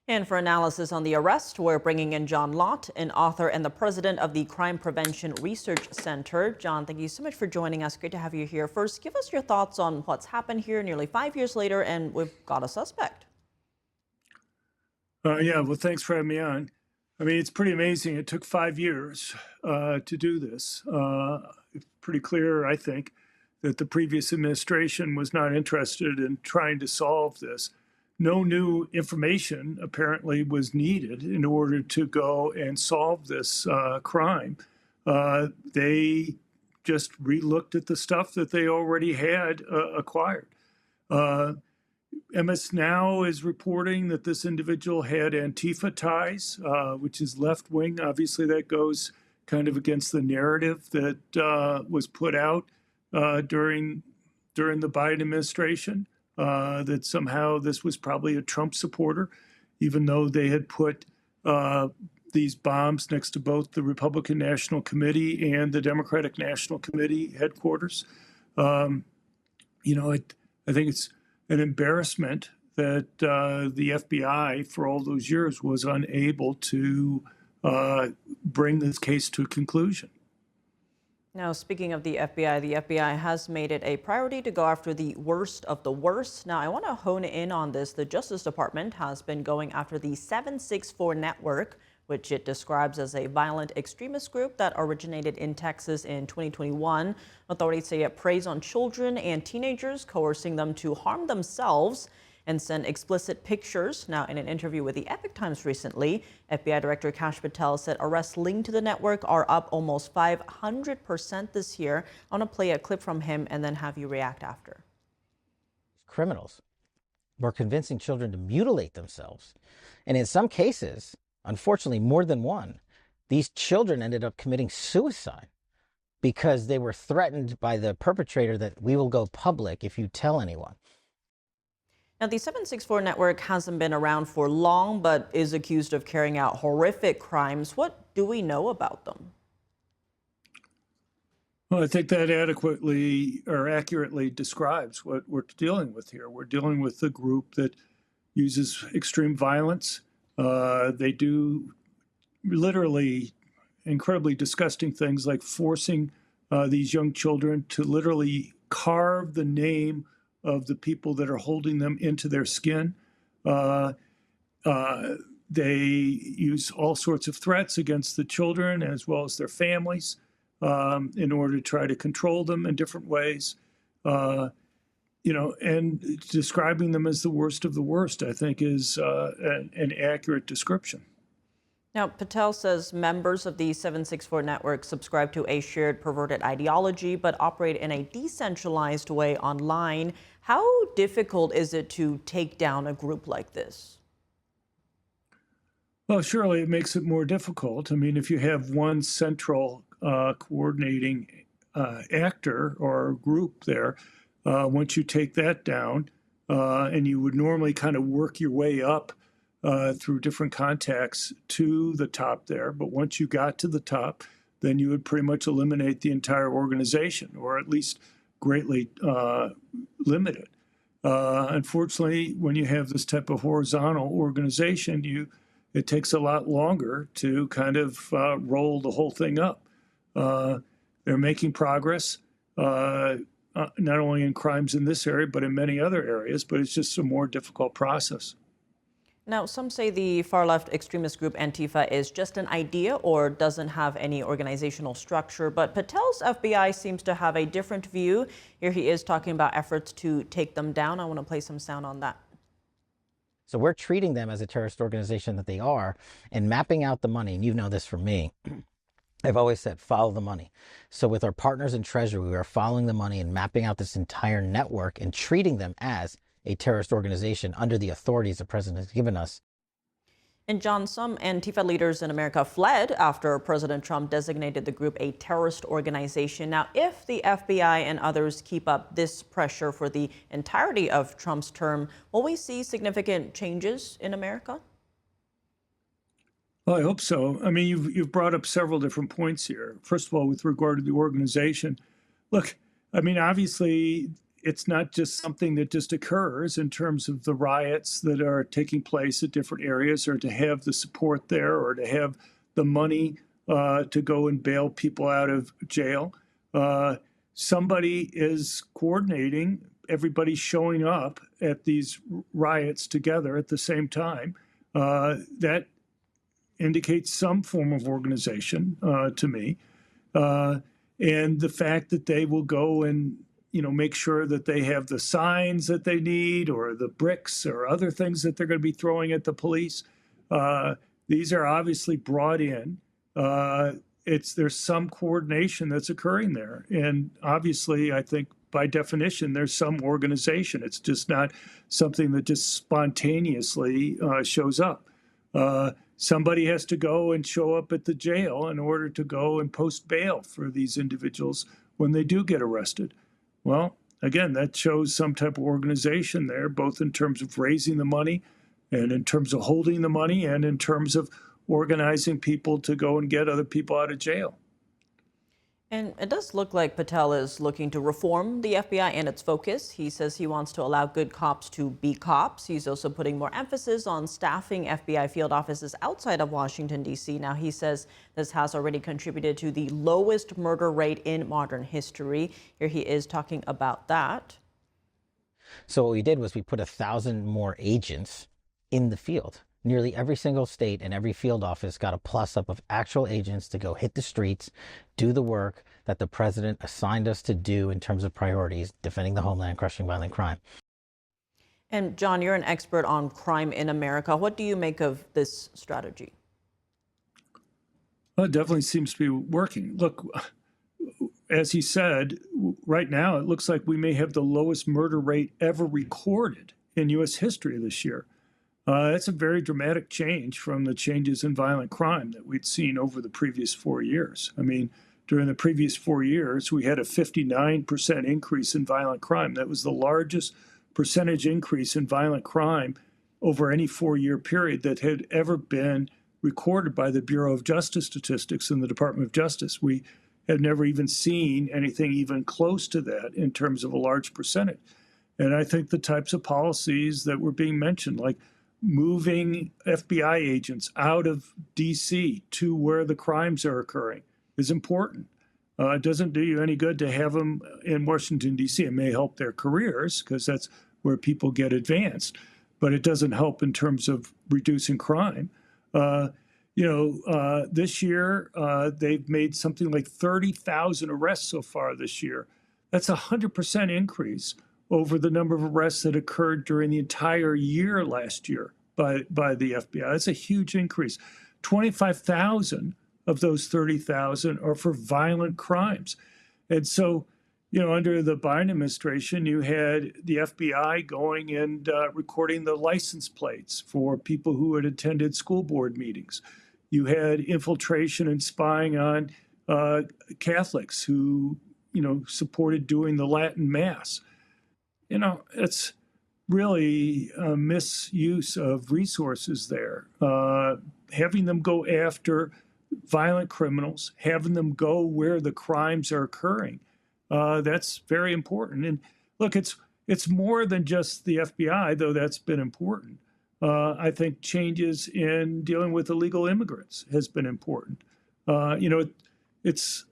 And for analysis on the arrest, we're bringing in John Lott, an author and the president of the Crime Prevention Research Center. John, thank you so much for joining us. Great to have you here. First, give us your thoughts on what's happened here nearly 5 years later, and we've got a suspect. Yeah, well, thanks for having me on. I mean, it's pretty amazing. It took 5 years to do this. It's pretty clear, I think, that the previous administration was not interested in trying to solve this. No new information apparently was needed in order to go and solve this crime. They just relooked at the stuff that they already had acquired. MS Now is reporting that this individual had Antifa ties, which is left wing. Obviously, that goes kind of against the narrative that was put out during the Biden administration, that somehow this was probably a Trump supporter, even though they had put these bombs next to both the Republican National Committee and the Democratic National Committee headquarters. I think it's an embarrassment that the FBI for all those years was unable to bring this case to a conclusion. Now, speaking of the FBI has made it a priority to go after the worst of the worst. Now, I want to hone in on this. The Justice Department has been going after the 764 network, which it describes as a violent extremist group that originated in Texas in 2021. Authorities say it preys on children and teenagers, coercing them to harm themselves and send explicit pictures. Now, in an interview with the Epoch Times recently, FBI Director Kash Patel said arrests linked to the network are up almost 500% this year. I want to play a clip from him and then have you react after. Criminals were convincing children to mutilate themselves. And in some cases, unfortunately, more than one, these children ended up committing suicide because they were threatened by the perpetrator that we will go public if you tell anyone. Now, the 764 network hasn't been around for long, but is accused of carrying out horrific crimes. What do we know about them? Well, I think that adequately or accurately describes what we're dealing with here. We're dealing with a group that uses extreme violence. They do literally incredibly disgusting things like forcing these young children to literally carve the name of the people that are holding them into their skin. They use all sorts of threats against the children as well as their families in order to try to control them in different ways. And describing them as the worst of the worst, I think, is an accurate description. Now, Patel says members of the 764 network subscribe to a shared perverted ideology, but operate in a decentralized way online. How difficult is it to take down a group like this? Well, surely it makes it more difficult. I mean, if you have one central coordinating actor or group there, once you take that down, and you would normally kind of work your way up through different contacts to the top there. But once you got to the top, then you would pretty much eliminate the entire organization, or at least greatly limit it. Unfortunately, when you have this type of horizontal organization, it takes a lot longer to kind of roll the whole thing up. They're making progress, not only in crimes in this area, but in many other areas, but it's just a more difficult process. Now, some say the far-left extremist group Antifa is just an idea or doesn't have any organizational structure, but Patel's FBI seems to have a different view. Here he is talking about efforts to take them down. I want to play some sound on that. So we're treating them as a terrorist organization that they are and mapping out the money. And you know this from me. I've always said, follow the money. So with our partners in Treasury, we are following the money and mapping out this entire network and treating them as a terrorist organization under the authorities the president has given us. And John, some Antifa leaders in America fled after President Trump designated the group a terrorist organization. Now, if the FBI and others keep up this pressure for the entirety of Trump's term, will we see significant changes in America? Well, I hope so. I mean, you've brought up several different points here. First of all, with regard to the organization, look, I mean, obviously, it's not just something that just occurs in terms of the riots that are taking place at different areas, or to have the support there, or to have the money to go and bail people out of jail. Somebody is coordinating, everybody showing up at these riots together at the same time. That indicates some form of organization to me. And the fact that they will go and make sure that they have the signs that they need, or the bricks or other things that they're going to be throwing at the police. These are obviously brought in. There's some coordination that's occurring there. And obviously, I think by definition, there's some organization. It's just not something that just spontaneously shows up. Somebody has to go and show up at the jail in order to go and post bail for these individuals when they do get arrested. Well, again, that shows some type of organization there, both in terms of raising the money and in terms of holding the money and in terms of organizing people to go and get other people out of jail. And it does look like Patel is looking to reform the FBI and its focus. He says he wants to allow good cops to be cops. He's also putting more emphasis on staffing FBI field offices outside of Washington, D.C. Now, he says this has already contributed to the lowest murder rate in modern history. Here he is talking about that. So what we did was we put 1,000 more agents in the field. Nearly every single state and every field office got a plus up of actual agents to go hit the streets, do the work that the president assigned us to do in terms of priorities, defending the homeland, crushing violent crime. And John, you're an expert on crime in America. What do you make of this strategy? Well, it definitely seems to be working. Look, as he said, right now it looks like we may have the lowest murder rate ever recorded in U.S. history this year. That's a very dramatic change from the changes in violent crime that we'd seen over the previous 4 years. I mean, during the previous 4 years, we had a 59% increase in violent crime. That was the largest percentage increase in violent crime over any 4-year period that had ever been recorded by the Bureau of Justice Statistics in the Department of Justice. We had never even seen anything even close to that in terms of a large percentage. And I think the types of policies that were being mentioned, like moving FBI agents out of D.C. to where the crimes are occurring, is important. It doesn't do you any good to have them in Washington, D.C. It may help their careers because that's where people get advanced, but it doesn't help in terms of reducing crime. This year, they've made something like 30,000 arrests so far this year. That's a 100% increase over the number of arrests that occurred during the entire year last year by the FBI. That's a huge increase. 25,000 of those 30,000 are for violent crimes. And so, under the Biden administration, you had the FBI going and recording the license plates for people who had attended school board meetings. You had infiltration and spying on Catholics who, supported doing the Latin Mass. It's really a misuse of resources there. Having them go after violent criminals, having them go where the crimes are occurring, that's very important. And look, it's more than just the FBI, though that's been important. I think changes in dealing with illegal immigrants has been important. It's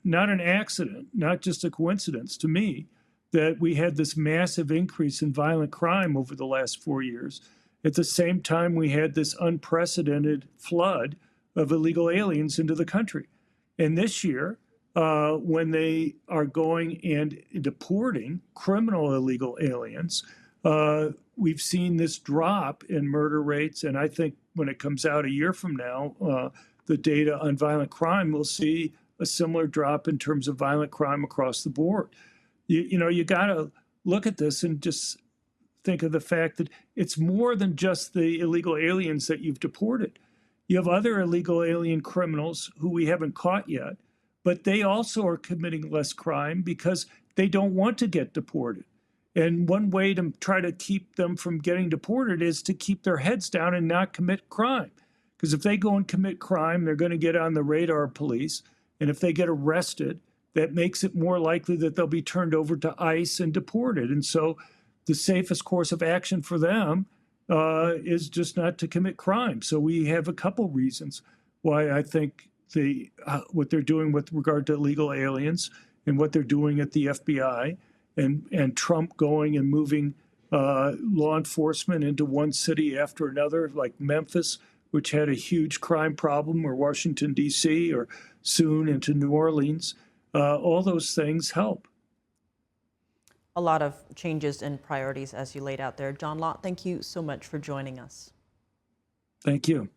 not an accident, not just a coincidence to me, that we had this massive increase in violent crime over the last 4 years. At the same time, we had this unprecedented flood of illegal aliens into the country. And this year, when they are going and deporting criminal illegal aliens, we've seen this drop in murder rates. And I think when it comes out a year from now, the data on violent crime will see a similar drop in terms of violent crime across the board. You got to look at this and just think of the fact that it's more than just the illegal aliens that you've deported. You have other illegal alien criminals who we haven't caught yet, but they also are committing less crime because they don't want to get deported. And one way to try to keep them from getting deported is to keep their heads down and not commit crime. Because if they go and commit crime, they're going to get on the radar of police. And if they get arrested, that makes it more likely that they'll be turned over to ICE and deported. And so the safest course of action for them is just not to commit crime. So we have a couple reasons why I think what they're doing with regard to illegal aliens and what they're doing at the FBI and Trump going and moving law enforcement into one city after another, like Memphis, which had a huge crime problem, or Washington, D.C., or soon into New Orleans. All those things help. A lot of changes in priorities as you laid out there. John Lott, thank you so much for joining us. Thank you.